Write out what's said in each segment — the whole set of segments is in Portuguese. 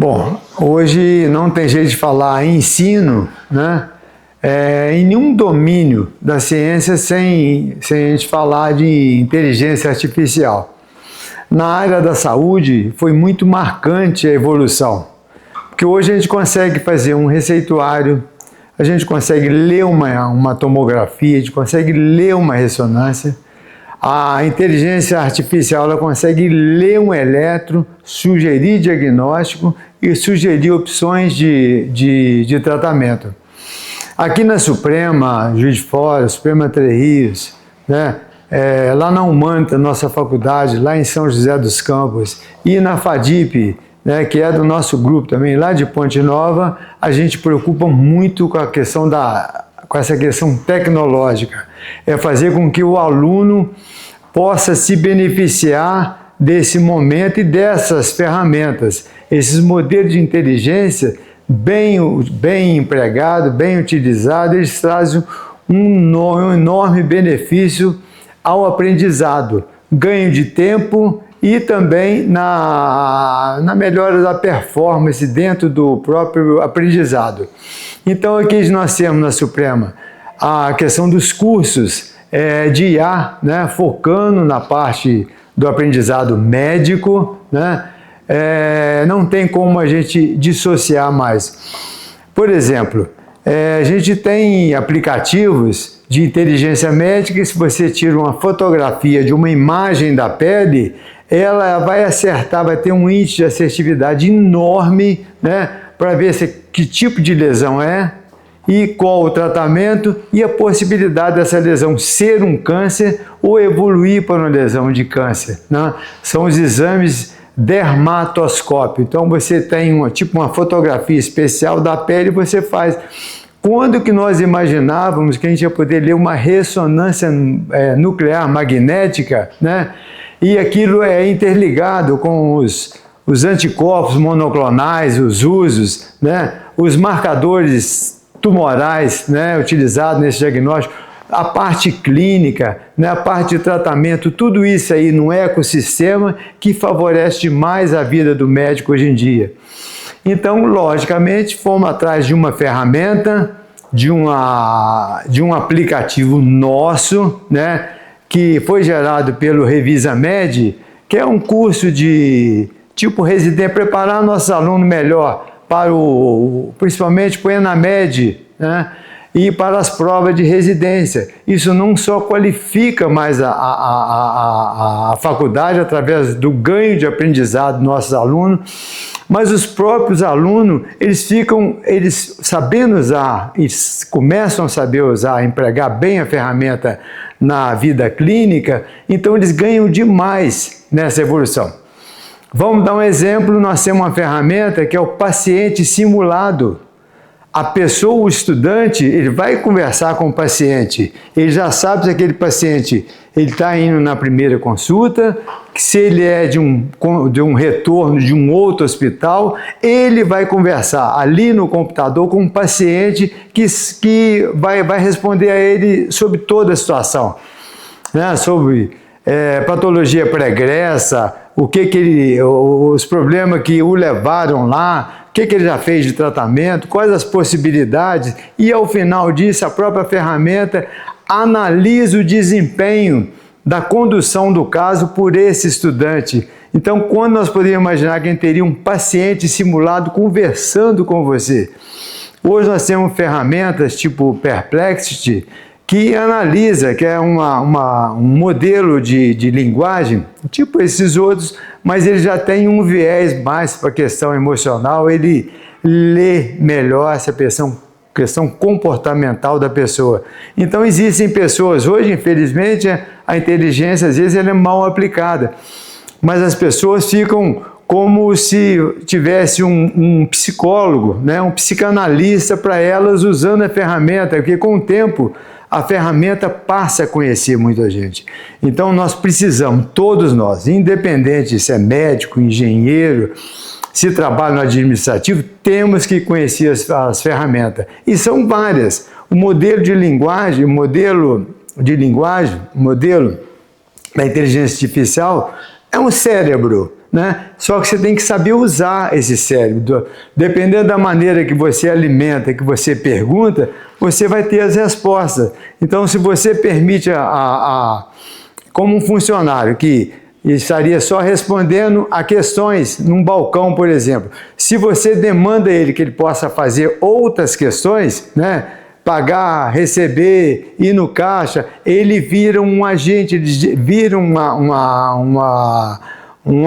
Bom, hoje não tem jeito de falar em ensino, né? Em nenhum domínio da ciência sem a gente falar de inteligência artificial. Na área da saúde foi muito marcante a evolução, porque hoje a gente consegue fazer um receituário, a gente consegue ler uma tomografia, a gente consegue ler uma ressonância. A inteligência artificial ela consegue ler um eletro, sugerir diagnóstico e sugerir opções de tratamento. Aqui na Suprema, Juiz de Fora, Suprema Três Rios, né, lá na Humanitas, nossa faculdade, lá em São José dos Campos, e na FADIP, né, que é do nosso grupo também, lá de Ponte Nova, a gente preocupa muito com a questão com essa questão tecnológica. É fazer com que o aluno possa se beneficiar desse momento e dessas ferramentas. Esses modelos de inteligência bem empregados, bem utilizados, eles trazem um enorme benefício ao aprendizado, ganho de tempo e também na melhora da performance dentro do próprio aprendizado. Então aqui nós temos na Suprema a questão dos cursos de IA, né, focando na parte do aprendizado médico, né, não tem como a gente dissociar mais. Por exemplo, a gente tem aplicativos de inteligência médica que se você tira uma fotografia de uma imagem da pele, ela vai acertar, vai ter um índice de assertividade enorme, né, para ver que tipo de lesão é e qual o tratamento e a possibilidade dessa lesão ser um câncer ou evoluir para uma lesão de câncer, né? São os exames dermatoscópio. Então você tem uma fotografia especial da pele e você faz. Quando que nós imaginávamos que a gente ia poder ler uma ressonância nuclear magnética, né? E aquilo é interligado com os anticorpos monoclonais, os usos, né? Os marcadores tumorais, né, utilizados nesse diagnóstico, a parte clínica, né, a parte de tratamento, tudo isso aí num ecossistema que favorece demais a vida do médico hoje em dia. Então, logicamente, fomos atrás de uma ferramenta, de um aplicativo nosso, né, que foi gerado pelo RevisaMed, que é um curso de tipo residente, preparar nossos alunos melhor para principalmente para o ENAMED, né, e para as provas de residência. Isso não só qualifica mais a faculdade através do ganho de aprendizado dos nossos alunos, mas os próprios alunos, eles sabendo usar, eles começam a saber usar, empregar bem a ferramenta na vida clínica, então eles ganham demais nessa evolução. Vamos dar um exemplo, nós temos uma ferramenta que é o paciente simulado. A pessoa, o estudante, ele vai conversar com o paciente, ele já sabe se aquele paciente está indo na primeira consulta, que se ele é de um retorno de um outro hospital, ele vai conversar ali no computador com um paciente que vai responder a ele sobre toda a situação, né? Sobre patologia pregressa, os problemas que o levaram lá, o que ele já fez de tratamento, quais as possibilidades, e ao final disso a própria ferramenta analisa o desempenho da condução do caso por esse estudante. Então, quando nós poderíamos imaginar que a gente teria um paciente simulado conversando com você? Hoje nós temos ferramentas tipo Perplexity, que analisa, que é um modelo de linguagem, tipo esses outros, mas ele já tem um viés mais para a questão emocional, ele lê melhor essa questão comportamental da pessoa. Então existem pessoas, hoje infelizmente a inteligência às vezes ela é mal aplicada, mas as pessoas ficam como se tivesse um psicólogo, né, um psicanalista para elas usando a ferramenta, porque com o tempo a ferramenta passa a conhecer muita gente. Então nós precisamos, todos nós, independente se é médico, engenheiro, se trabalha no administrativo, temos que conhecer as ferramentas. E são várias. O modelo da inteligência artificial é um cérebro, né? Só que você tem que saber usar esse cérebro. Dependendo da maneira que você alimenta, que você pergunta, você vai ter as respostas. Então, se você permite como um funcionário que estaria só respondendo a questões num balcão, por exemplo, se você demanda ele que ele possa fazer outras questões, né? Pagar, receber, ir no caixa, ele vira um agente, ele vira um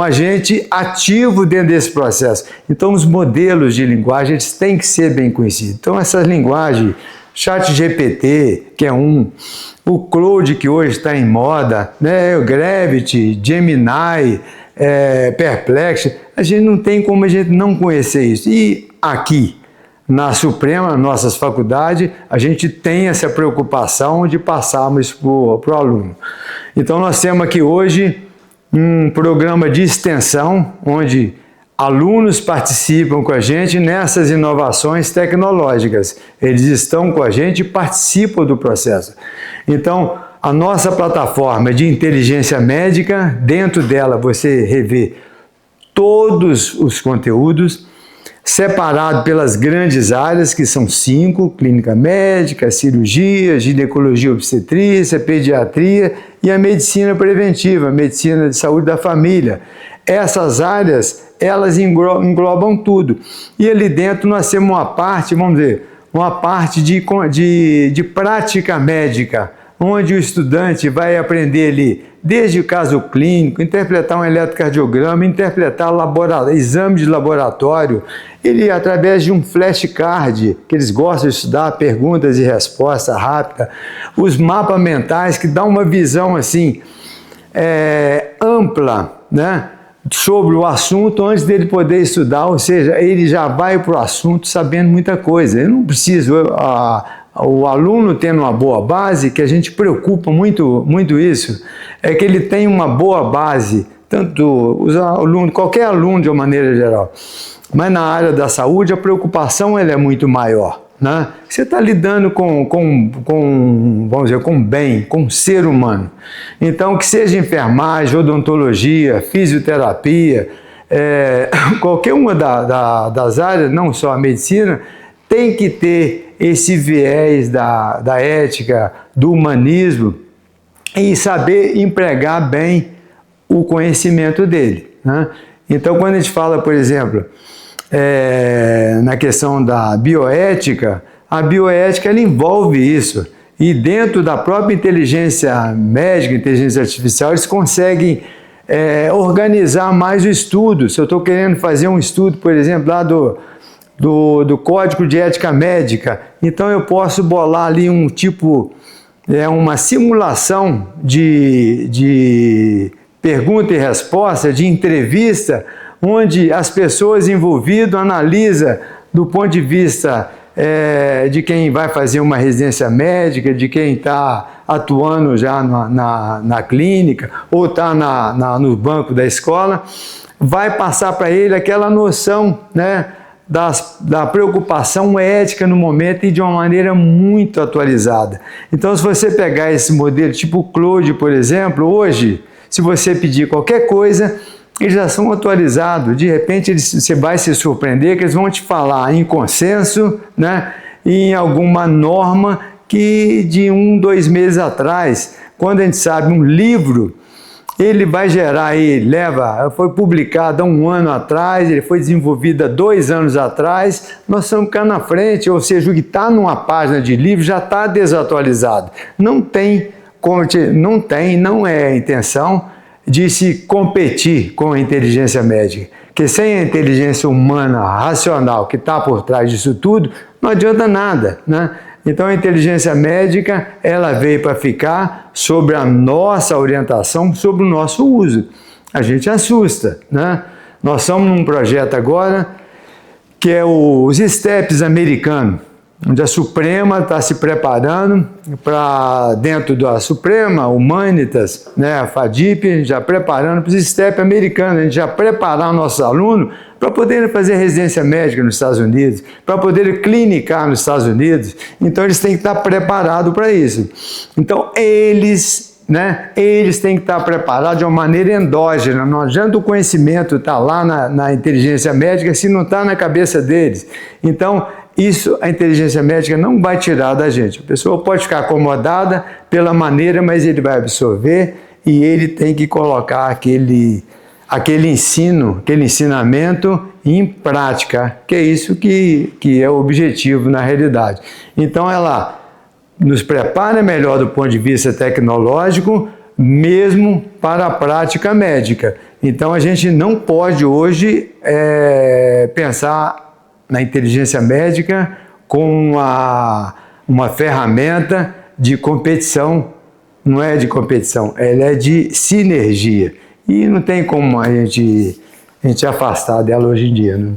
agente ativo dentro desse processo. Então, os modelos de linguagem eles têm que ser bem conhecidos. Então, essas linguagens, ChatGPT, que é o Claude, que hoje está em moda, né? O Gravity, Gemini, Perplexity, a gente não tem como a gente não conhecer isso. E aqui, na Suprema, nas nossas faculdades, a gente tem essa preocupação de passarmos para o aluno. Então, nós temos aqui hoje um programa de extensão, onde alunos participam com a gente nessas inovações tecnológicas. Eles estão com a gente e participam do processo. Então, a nossa plataforma de inteligência médica, dentro dela você revê todos os conteúdos, separado pelas grandes áreas, que são 5, clínica médica, cirurgia, ginecologia obstetrícia, pediatria e a medicina preventiva, a medicina de saúde da família. Essas áreas, elas englobam tudo. E ali dentro nós temos uma parte, vamos dizer, uma parte de prática médica, onde o estudante vai aprender ali, desde o caso clínico, interpretar um eletrocardiograma, interpretar exame de laboratório, ele através de um flashcard, que eles gostam de estudar, perguntas e respostas rápidas, os mapas mentais que dão uma visão assim, ampla, né? Sobre o assunto antes dele poder estudar, ou seja, ele já vai para o assunto sabendo muita coisa. Eu não preciso, o aluno tendo uma boa base, que a gente preocupa muito isso, é que ele tem uma boa base, tanto os alunos, qualquer aluno de uma maneira geral, mas na área da saúde a preocupação ela é muito maior, né? Você está lidando vamos dizer, com bem, com ser humano. Então, que seja enfermagem, odontologia, fisioterapia, qualquer uma das áreas, não só a medicina, tem que ter esse viés da ética, do humanismo e saber empregar bem o conhecimento dele, né? Então, quando a gente fala, por exemplo, na questão da bioética, a bioética ela envolve isso. E dentro da própria inteligência médica, inteligência artificial, eles conseguem organizar mais o estudo. Se eu estou querendo fazer um estudo, por exemplo, lá do Código de Ética Médica, então eu posso bolar ali um tipo, uma simulação de pergunta e resposta, de entrevista, onde as pessoas envolvidas analisam do ponto de vista de quem vai fazer uma residência médica, de quem está atuando já na clínica ou está no banco da escola, vai passar para ele aquela noção, né, da preocupação ética no momento e de uma maneira muito atualizada. Então, se você pegar esse modelo tipo o Claude, por exemplo, hoje, se você pedir qualquer coisa, eles já são atualizados. De repente, você vai se surpreender que eles vão te falar em consenso, né, em alguma norma que de 2 meses atrás, quando a gente sabe um livro, ele vai gerar aí, foi publicado há 1 ano atrás, ele foi desenvolvido há 2 anos atrás, nós estamos cá na frente, ou seja, o que está numa página de livro já está desatualizado. Não é a intenção de se competir com a inteligência médica, porque sem a inteligência humana racional que está por trás disso tudo, não adianta nada, né? Então a inteligência médica, ela veio para ficar sobre a nossa orientação, sobre o nosso uso. A gente assusta, né? Nós estamos num projeto agora que é os STEPs americanos, onde a Suprema está se preparando para, dentro da Suprema, Humanitas, né, a FADIP, já preparando para os STEP americanos, a gente já preparar nossos alunos para poderem fazer residência médica nos Estados Unidos, para poderem clinicar nos Estados Unidos. Então, eles têm que estar preparados para isso. Então, eles né, eles têm que estar preparados de uma maneira endógena. Não adianta o conhecimento estar lá na inteligência médica se não está na cabeça deles. Então, isso a inteligência médica não vai tirar da gente. A pessoa pode ficar acomodada pela maneira, mas ele vai absorver e ele tem que colocar aquele ensino, aquele ensinamento em prática, que é isso que é o objetivo na realidade. Então, ela nos prepara melhor do ponto de vista tecnológico, mesmo para a prática médica. Então, a gente não pode hoje pensar na inteligência médica como uma ferramenta de competição. Não é de competição, ela é de sinergia. E não tem como a gente afastar dela hoje em dia, né?